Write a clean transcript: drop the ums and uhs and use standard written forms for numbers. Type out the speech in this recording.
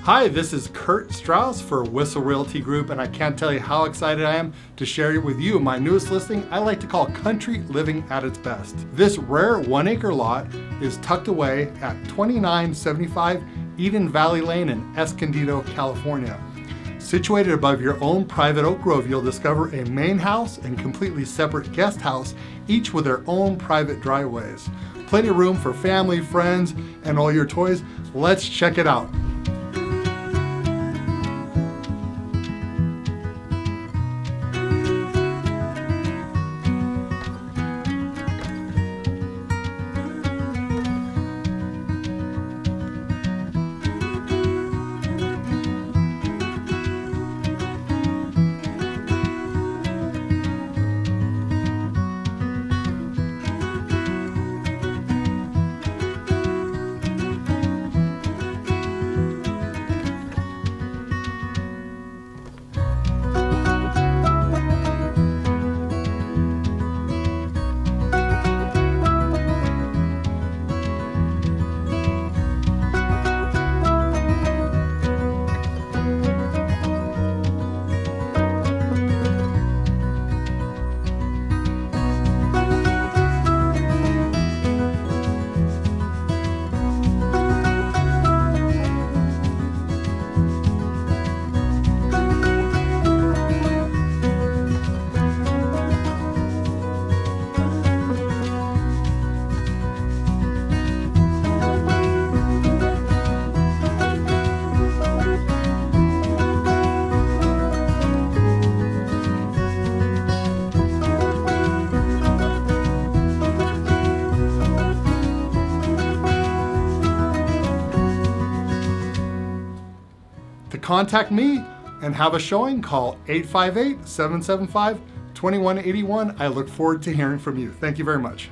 Hi, this is Kurt Strauss for Whissel Realty Group, and I can't tell you how excited I am to share with you my newest listing I like to call country living at its best. This rare 1 acre lot is tucked away at 2975 Eden Valley Lane in Escondido, California. Situated above your own private oak grove, you'll discover a main house and completely separate guest house, each with their own private driveways. Plenty of room for family, friends, and all your toys. Let's check it out. To contact me and have a showing, call 858-775-2181. I look forward to hearing from you. Thank you very much.